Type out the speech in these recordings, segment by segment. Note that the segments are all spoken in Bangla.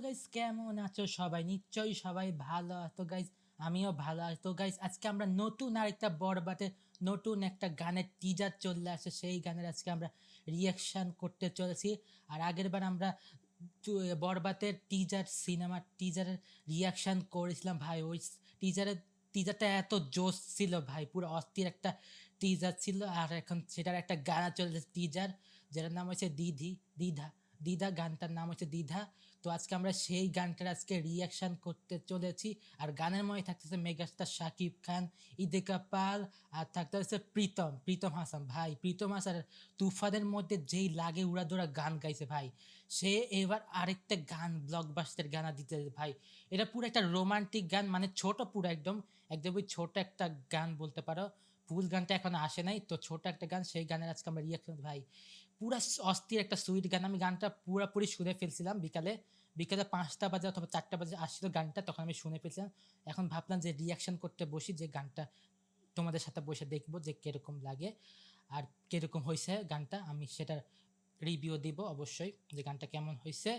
গাইস, কেমন আছো সবাই? নিশ্চয়ই সবাই ভালো আছো গাইস। আমিও ভালো আছি। তো গাইস, আজকে আমরা নতুন আরেকটা বরবাদের নতুন একটা গানের টিজার চলে আসে, সেই গানের আজকে আমরা রিয়াকশন করতে চলেছি। আর আগের বার আমরা বরবাদের সিনেমার টিজারের রিয়াকশন করেছিলাম ভাই। ওই টিজারটা এত জোশ ছিল ভাই, পুরো অস্থির একটা টিজার ছিল। আর এখন সেটার একটা গানা চলছে টিজার, যেটার নাম হচ্ছে দ্বিধা দ্বিধা গানটার নাম হচ্ছে দ্বিধা। তো আজকে আমরা সেই গানটার আজকে রিয়াকশন করতে চলেছি। আর গানের মধ্যে থাকতেছে মেগাস্টার শাকিব খান, ইদিকা পাল, আর থাকতে হচ্ছে প্রীতম হাসান। ভাই প্রীতম হাসান তুফানের মধ্যে যেই লাগে উড়াদুরা গান গাইছে ভাই, সে এবার আরেকটা গান ব্লকবাস্টার গানা দিতে ভাই। এটা পুরো একটা রোমান্টিক গান, মানে ছোট, পুরো একদম একদমই ছোট একটা গান বলতে পারো। ফুল গানটা এখন আসে নাই, তো ছোট একটা গান, সেই গানের আজকে আমরা রিয়াকশন ভাই। পুরা অস্থির একটা সুইট গান। আমি গানটা পুরাপুরি শুনে ফেলছিলাম বিকালে বিকালে 5টা বাজে অথবা 4টা বাজে আসছিল গানটা, তখন আমি শুনে ফেলছিলাম। এখন ভাবলাম যে রিয়াকশন করতে বসি, যে গানটা তোমাদের সাথে বসে দেখবো যে কিরকম লাগে আর কিরকম হয়েছে গানটা। আমি সেটার রিভিউ দিব অবশ্যই, যে গানটা কেমন হয়েছে।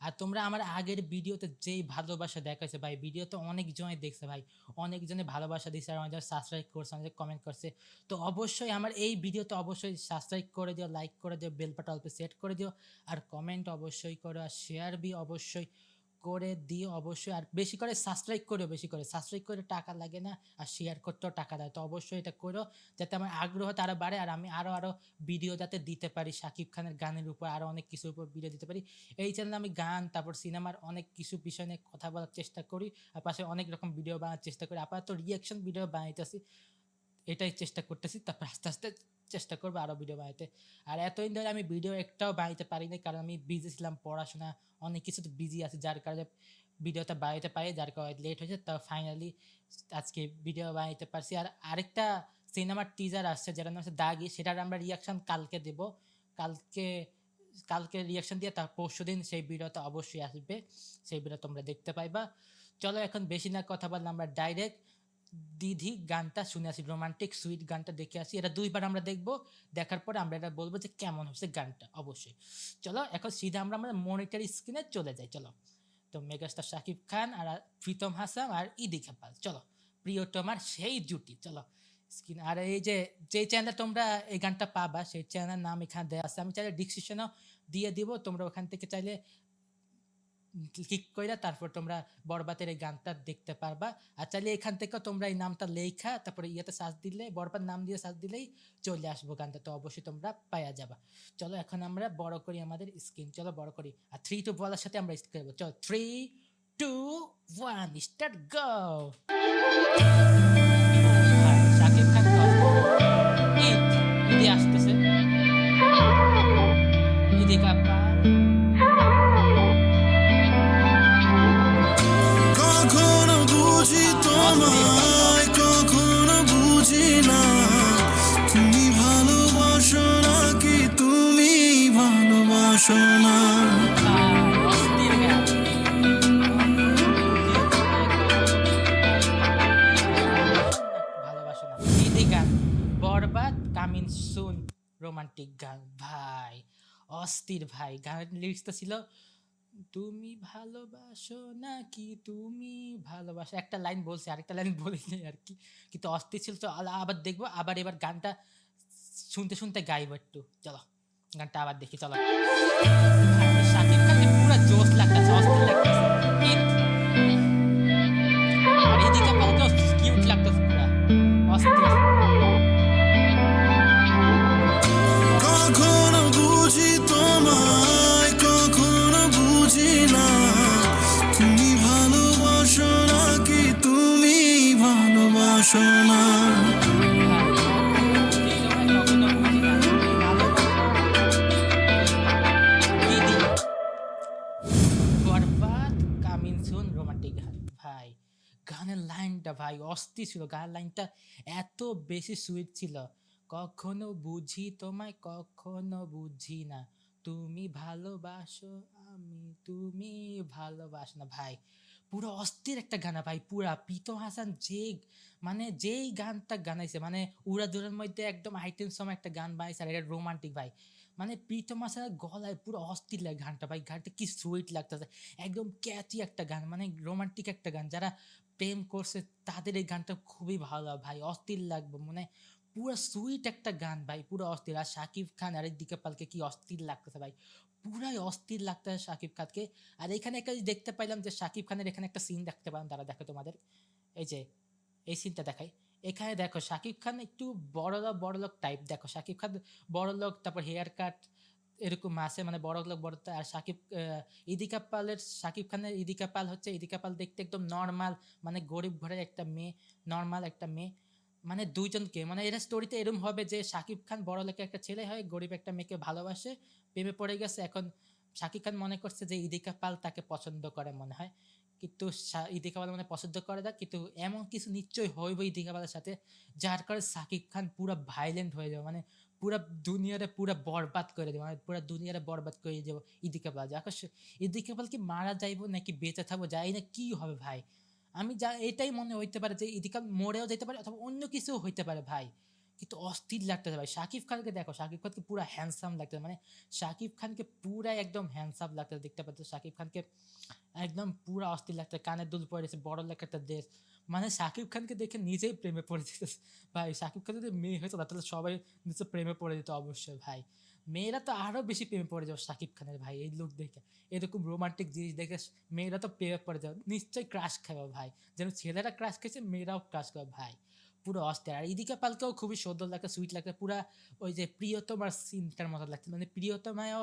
আর তোমরা আমার আগের ভিডিওতে যেই ভালোবাসা দেখাইছে ভাই, ভিডিওতে অনেকজনে দেখছে ভাই, অনেকজনে ভালোবাসা দিচ্ছে, আর অনেকজন সাবস্ক্রাইব করছে, অনেক কমেন্ট করছে। তো অবশ্যই আমার এই ভিডিওতে অবশ্যই সাবস্ক্রাইব করে দিও, লাইক করে দিও, বেল বাটন অল্প সেট করে দিও, আর কমেন্ট অবশ্যই করো, আর শেয়ার বি অবশ্যই করে দিও অবশ্যই। আর বেশি করে সাবস্ক্রাইব করো, বেশি করে সাবস্ক্রাইব করে টাকা লাগে না, আর শেয়ার করতেও টাকা দেয়। তো অবশ্যই এটা করো, যাতে আমার আগ্রহটা আরও বাড়ে, আর আমি আরও ভিডিও যাতে দিতে পারি শাকিব খানের গানের উপর, আরও অনেক কিছুর উপর ভিডিও দিতে পারি। এই চ্যানেলে আমি গান, তারপর সিনেমার অনেক কিছু বিষয় নিয়ে কথা বলার চেষ্টা করি, আর পাশে অনেক রকম ভিডিও বানানোর চেষ্টা করি। আপাতত রিয়াকশন ভিডিও বানাইতেছি, এটাই চেষ্টা করতেছি। তারপর আস্তে আস্তে চেষ্টা করবো আরও ভিডিও বানাইতে। আর এতদিন ধরে আমি ভিডিও একটাও বানাইতে পারিনি, কারণ আমি বিজি ছিলাম, পড়াশোনা অনেক কিছু বিজি আছি, যার কারণে ভিডিওটা বানাইতে পারি, যার কারণে লেট হয়েছে। তা ফাইনালি আজকে ভিডিও বানাইতে পারছি। আর আরেকটা সিনেমার টিজার আসছে, যেটার নাম হচ্ছে দাগি, সেটার আমরা রিয়াকশন কালকে দেব। কালকে কালকে রিয়াকশন দিয়ে তার পরশু দিন সেই ভিডিওটা অবশ্যই আসবে, সেই ভিডিও তোমরা দেখতে পাইবা। চলো এখন বেশি না কথা বললাম, আমরা ডাইরেক্ট দিধি গানটা শুনে আসি, রোমান্টিক সুইট গানটা দেখে আসি। এটা দুইবার আমরা দেখবো, দেখার পরে আমরা এটা বলবো যে কেমন হচ্ছে গানটা অবশ্যই। চলো এখন সিধা আমরা মনিটর স্ক্রিনে চলে যাই। চলো, তো মেগাস্টার শাকিব খান আর প্রীতম হাসান আর ইদিকা পাল, চলো প্রিয়তমার সেই জুটি, চলো স্ক্রিন। আর এই যে যে চ্যানেলে তোমরা এই গানটা পাবা, সেই চ্যানেলের নাম এখানে দেওয়া আছে, আমি চাইলে ডিসক্রিপশনেও দিয়ে দিব, তোমরা ওখান থেকে চাইলে ক্লিক করে তারপর তোমরা বরবাদের এই গানটা দেখতে পারবা। আর চাইলে এখান থেকে তোমরা এই নামটা লেখা তারপরে ইয়েতে সার্চ দিলে, বরবাদ নাম দিয়ে সার্চ দিলেই চলে আসবো গানটা, তো অবশ্যই তোমরা পাওয়া যাবা। চলো এখন আমরা বড় করি আমাদের স্ক্রিন, চলো বড় করি, আর 3 2 বলার সাথে আমরা স্টার্ট করবো। চলো 3 2 1 স্টার্ট গো। ভাই শাকিব খান ঈদ ঈদে আসতেছে, ঈদে কাপাল কখনো বুঝি অস্থির ভাই, তোমায়, কখনো বুঝি না তুমি ভালোবাসো নাকি তুমি ভালোবাসো না। ভাই অস্থির গান। কখনো বুঝি তোমায়, কখনো বুঝি না, তুমি ভালোবাসো না ভালোবাসো না। দিদি গান, বরবাদ কামিং সুন, রোমান্টিক গান ভাই, অস্থির ভাই। গানের লিরিক্সটা ছিল তুমি ভালোবাসো নাকি তুমি ভালোবাসো, একটা লাইন বলছে, আরেকটা লাইন বলিনি আর কি, কিন্তু অস্থির ছিল। তো আবার দেখবো, আবার এবার গানটা শুনতে শুনতে গাইবো একটু। চলো গানটা আবার দেখি, চলো। ভাই শাকিব খানকে পুরো জোশ লাগতেছে, অস্থির লাগতেছে। ঈদ আর এদিকে পালকেও কিউট লাগতেছে, পুরা অস্থির। কখনো বুঝি তোমায়, কখনো বুঝি না তুমি ভালোবাসো নাকি তুমি ভালোবাসো না। ভাই কখনো বুঝি তোমায়, কখনো বুঝি না, তুমি ভালোবাসো নাকি দিদি। বরবাদ কামিং সুন, রোমান্টিক গান ভাই। গানের লাইনটা ভাই অস্থির ছিল, গানের লাইনটা এত বেশি সুইট ছিল। কখনো বুঝি তোমায়, কখনো বুঝি না, তুমি ভালোবাসো আমি তুমি ভালোবাসো না। ভাই পুরো অস্থির একটা গানা ভাই, পুরা প্রীতম হাসান যে মানে যেই গানটা গানাইছে, মানে উড়াদুরার মধ্যে একদম আইটেম সম একটা গান বানাইছে, আর এটা রোমান্টিক ভাই। মানে প্রীতম হাসানের গলায় পুরো অস্থির লাগে গানটা ভাই, গানটা কি সুইট লাগতেছে, একদম ক্যাচি একটা গান, মানে রোমান্টিক একটা গান, যারা প্রেম করছে তাদের এই গানটা খুবই ভালো ভাই, অস্থির লাগবে, মানে পুরো সুইট একটা গান ভাই, পুরো অস্থির। আর শাকিব খান আর দিকে পালকে কি অস্থির লাগতেছে ভাই, পুরাই অস্থির লাগতেছে শাকিব খানকে। আর এখানে একটা জিনিস দেখতে পাইলাম যে শাকিব খানের এখানে একটা সিন দেখতে পারলাম, তারা দেখো তোমাদের, এই যে এই সিনটা দেখাই। এখানে দেখো শাকিব খান একটু বড়লোক টাইপ, দেখো শাকিব খান বড়লোক, তারপর হেয়ার কাট এরকম আছে, মানে বড়লোক আর ইদিকা পালের, শাকিব খানের ইদিকা পাল হচ্ছে, ইদিকা পাল দেখতে একদম নর্মাল, মানে গরিব ঘরের একটা মেয়ে, নর্মাল একটা মেয়ে, মানে দুইজনকে, মানে এরা স্টোরিতে এরকম হবে যে শাকিব খান বড় লোকের একটা ছেলে হয়, গরিব একটা মেয়েকে ভালোবাসে, প্রেমে পড়ে গেছে, এখন শাকিব খান মনে করছে যে ইদিকা পাল তাকে পছন্দ করে মনে হয়, কিন্তু ইদিকা পাল মানে পছন্দ করে না, কিন্তু এমন কিছু নিশ্চয়ই হইব ইদিকা পালের সাথে, যার কারণে শাকিব খান পুরো ভাইলেন্ট হয়ে যাবে, মানে পুরা দুনিয়ারে পুরা বরবাদ করে দেবো, মানে পুরা দুনিয়ারে বরবাদ করে যাবো ইদিকা পাল। এখন ইদিকা পাল কি মারা যাইবো নাকি বেঁচে থাকবো যাই না, কি হবে ভাই, আমি যা এটাই মনে হইতে পারে যে ইদিকা মরেও যেতে পারে অথবা অন্য কিছু হইতে পারে ভাই, কিন্তু অস্থির লাগতেছে ভাই। শাকিব খানকে দেখো, শাকিব খানকে পুরো হ্যান্ডসাম লাগতেছে, মানে শাকিব খানকে পুরা একদম হ্যান্ডসাম লাগতেছে, দেখতে পাচ্ছ শাকিব খানকে একদম পুরা অস্থির লাগতেছে, কানের দুল পড়েছে, বড় লেখা একটা দেশ, মানে শাকিব খানকে দেখে নিজেই প্রেমে পড়ে যেতেছে ভাই। শাকিব খান যদি মেয়ে হইতো তাহলে সবাই নিশ্চয় প্রেমে পড়ে যেত অবশ্যই ভাই, মেয়েরা তো আরো বেশি প্রেমে পড়ে যাবে শাকিব খানের ভাই, এই লুক দেখে, এরকম রোমান্টিক জিনিস দেখে মেয়েরা তো প্রেমে পড়ে যাবে, নিশ্চয়ই ক্রাশ খাবে ভাই, যেন ছেলেরা ক্রাশ খেয়েছে মেয়েরাও ক্রাশ খাবে ভাই, পুরো অস্থির। আর ইদিকা পালকেও খুবই সুন্দর লাগছে, সুইট লাগছে, পুরা ওই যে প্রিয়তমার সিনটার মতো লাগছে, মানে প্রিয়তমায়ও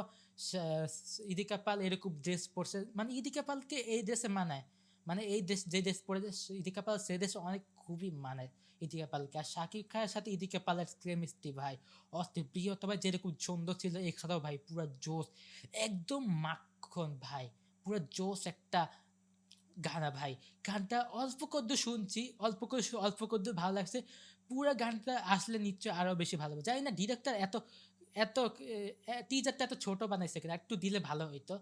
ইদিকা পাল এরকম ড্রেস পরছে, মানে ইদিকা পালকে এই ড্রেসে মানায়, মানে এই দেশ যে দেশ পড়েছে ইদিকা পাল সে দেশে অনেক খুবই মানায় ইদিকা পালকে। আর শাকিব খানের সাথে ইদিকা পালের কেমিস্ট্রি ভাই অস্থির, প্রিয়তমা যেরকম সুন্দর ছিল এছাড়াও ভাই পুরো জোশ, একদম মাখন ভাই, পুরো জোশ একটা গানা ভাই। গানটা অল্প কদ্দু শুনছি, অল্প কদ্দু ভালো লাগছে, পুরো গানটা আসলে নিশ্চয় আরো বেশি ভালো হবে, জানি না ডিরেক্টর এত এত টিজারটা এত ছোট বানাইছে কিনা, একটু দিলে ভালো হইতো।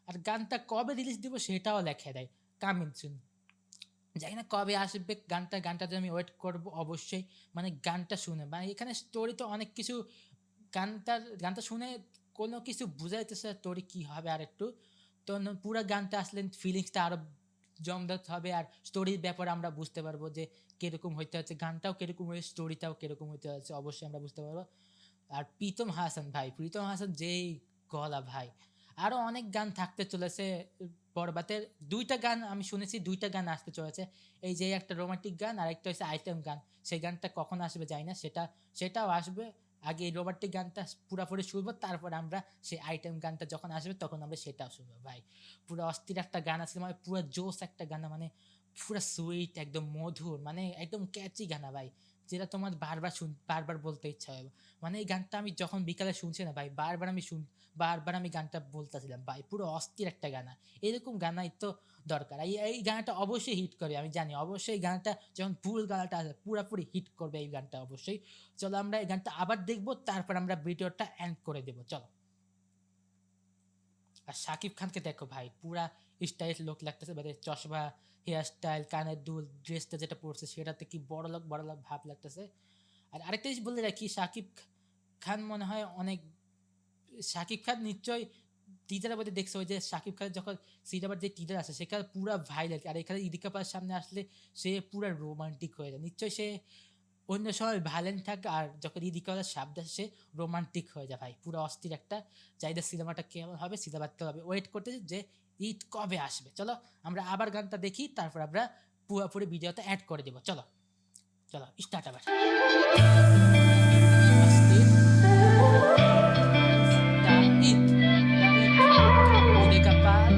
আর গানটা কবে রিলিজ দিব সেটাও লেখে দেয়, কামিং সুন, জানি না কবে আসবে গানটা, গানটাতে আমি ওয়েট করব অবশ্যই, মানে গানটা শুনে, মানে এখানে স্টোরি তো অনেক কিছু, গানটা শুনে কোনো কিছু বুঝাইতেছে স্টোরি কি হবে আর একটু, তো পুরো গানটা আসলে ফিলিংসটা আরো জমদার হবে, আর স্টোরির ব্যাপারে আমরা বুঝতে পারবো যে কিরকম হইতে হচ্ছে, গানটাও কিরকম হয়েছে, স্টোরিটাও কিরকম হইতে হচ্ছে, অবশ্যই আমরা বুঝতে পারবো। আর প্রীতম হাসান ভাই, প্রীতম হাসান যেই গলা ভাই, আরো অনেক গান থাকতে চলেছে বরবাদের, দুইটা গান আমি শুনেছি, দুইটা গান আসতে চলেছে, এই যে একটা রোমান্টিক গান আর একটা হচ্ছে আইটেম গান, সেই গানটা কখন আসবে জানি না, সেটাও আসবে, আগে এই রোমান্টিক গানটা পুরোপুরি শুনবো, তারপর আমরা সেই আইটেম গানটা যখন আসবে তখন আমরা সেটাও শুনবো ভাই। পুরো অস্থির একটা গান আছে, মানে পুরো জোস একটা গান, মানে পুরো সুইট একদম মধুর, মানে একদম ক্যাচি গানা ভাই, যেটা তোমার বারবার বলতে ইচ্ছা হবে, মানে এই গানটা আমি যখন বিকালে শুনছি না ভাই, বারবার আমি গানটা বলতেছিলাম ভাই, পুরো অস্থির একটা গানা, এরকম গানাই তো দরকার, এই গানটা অবশ্যই হিট করে, আমি জানি অবশ্যই এই গানটা যখন ফুল গানটা আছে পুরোপুরি হিট করবে এই গানটা অবশ্যই। চলো আমরা এই গানটা আবার দেখবো, তারপর আমরা ভিডিওটা এন্ড করে দেবো, চলো। আর শাকিব খানকে দেখো ভাই, পুরা স্টাইল লোক লাগতেছে, মানে চশমা, হেয়ার স্টাইল, কানের দুল, ড্রেসটা যেটা পরছে সেটাতে কি বড় লোক ভাব লাগতেছে। আর আরেকটা জিনিস বলে রাখি, শাকিব খান মনে হয় অনেক, শাকিব খান নিশ্চয়ই টিজারের মধ্যে দেখছো, ওই যে শাকিব খানের যখন সিনেমার যে টিজার আছে সেখানে পুরা ভাইরাল, আর এখানে ইদিকা পালের সামনে আসলে সে পুরা রোমান্টিক হয়ে যায়, নিশ্চয়ই সে অন্য সময় ভাইলেন্ট থাকে, আর যখন ইদিকা পালের শব্দ আসে সে রোমান্টিক হয়ে যায় ভাই, পুরো অস্থির একটা চাহিদা, সিনেমাটা কেমন হবে সিনেমাতে হবে, ওয়েট করতে যে ঈদ কবে আসবে। চলো আমরা আবার গানটা দেখি, তারপর আমরা পুরোপুরি ভিডিওতে অ্যাড করে দেবো, চলো চলো স্টার্ট আবার। অস্থির ঈদ, ইদিকা পাল,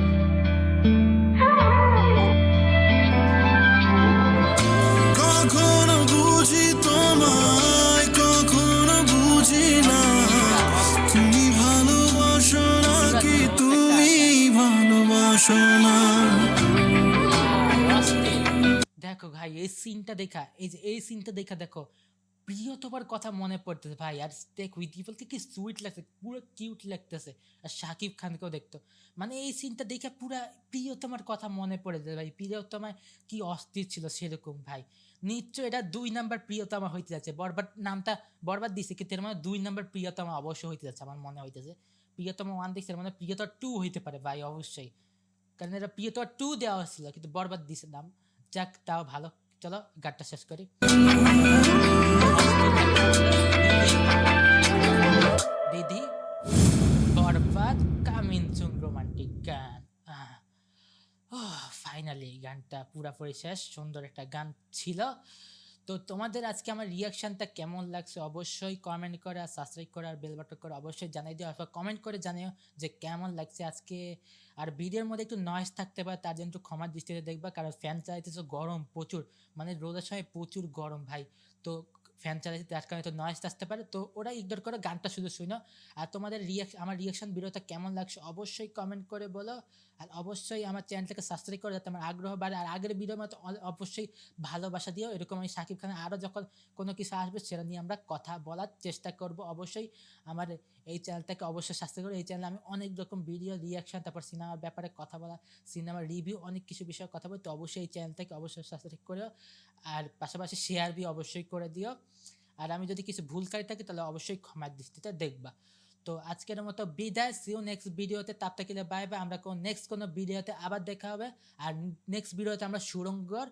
কখনো বুঝি তোমায়, কখনো বুঝি না, তুমি ভালোবাসো নাকি তুমি ভালোবাসো না। দেখো ভাই এই সিনটা দেখা, এই যে এই সিনটা দেখা দেখো, প্রিয়তমার কথা মনে পড়তেছে ভাই, আর স্টেক উইথ ইভলকে কি সুইট লাগছে, পুরো কিউট লাগতেছে। আর শাকিব খানকেও দেখতো, মানে এই সিনটা দেখে পুরা প্রিয়তমার কথা মনে পড়ে যায় ভাই। প্রিয়তমায় কি অস্থির ছিল সেরকম ভাই। নিশ্চয় এটা 2 নাম্বার প্রিয়তমা হইতে যাচ্ছে। বরবাদ নামটা বরবাদ দিছে, কিন্তু এর মানে 2 নাম্বার প্রিয়তমা অবশ্যই হইতে যাচ্ছে আমার মনে হইতেছে। প্রিয়তমা 1 দেখছে, এর মানে প্রিয়তমা 2 হইতে পারে ভাই অবশ্যই, কারণ এটা প্রিয়তমা 2 দেওয়া হচ্ছিল, কিন্তু বরবাদ দিছে নাম। যাক, তাও ভালো। চলো গানটা শেষ করি। দিদি বরবাদ কামিং সুন রোমান্টিক গান। ফাইনালি গানটা পুরাপুরি শেষ, সুন্দর একটা গান ছিল। তো তোমাদের আজকে আমার রিয়াকশনটা কেমন লাগছে অবশ্যই কমেন্ট করে, আর সাবস্ক্রাইব করে, আর বেল বাটন করে অবশ্যই জানাই দিও, অথবা কমেন্ট করে জানিও যে কেমন লাগছে আজকে। আর ভিডিওর মধ্যে একটু নয়েজ থাকতে পারে, তার জন্য একটু ক্ষমার দৃষ্টিতে দেখবা, কারণ ফ্যান চালাইতেছে, গরম প্রচুর, মানে রোদের সময় প্রচুর গরম ভাই। তো ফ্যান চালাইতে তার কারণে তো নয়েজ আসতে পারে, তো ওরা ইগনোর করে গানটা শুধু শুনো। আর তোমাদের আমার রিয়াকশন ভিডিওটা কেমন লাগছে অবশ্যই কমেন্ট করে বলো। আর অবশ্যই আমার চ্যানেলটাকে সাবস্ক্রাইব করে, যাতে আমার আগ্রহ বাড়ে। আর আগের ভিডিওর মতো অবশ্যই ভালোবাসা দিও, এরকম আমি শাকিব খানের আরও যখন কোনো কিছু আসবে সেটা নিয়ে আমরা কথা বলার চেষ্টা করব। অবশ্যই আমার এই চ্যানেলটাকে অবশ্যই সাবস্ক্রাইব করো। এই চ্যানেলে আমি অনেক রকম ভিডিও রিয়াকশন, তারপর সিনেমার ব্যাপারে কথা বলা, সিনেমার রিভিউ, অনেক কিছু বিষয়ে কথা বলি। তো অবশ্যই এই চ্যানেলটাকে অবশ্যই সাবস্ক্রাইব করো, আর পাশাপাশি শেয়ার বি অবশ্যই করে দিও। আর আমি যদি কিছু ভুল করে থাকি তাহলে অবশ্যই ক্ষমার দৃষ্টিতে দেখবা। তো আজকের মতো বিদায়, সিও নেক্সট ভিডিওতে। তাপ থেকে বাই বাই, আমরা নেক্সট কোনো ভিডিওতে আবার দেখা হবে। আর নেক্সট ভিডিওতে আমরা সুড়ঙ্গর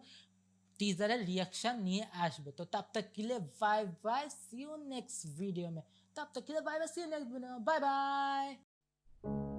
टीजर रिएक्शन नहीं আসবে। तो तब तक के लिए bye bye, see you next video में। तब तक के लिए bye bye, see you next video, bye bye.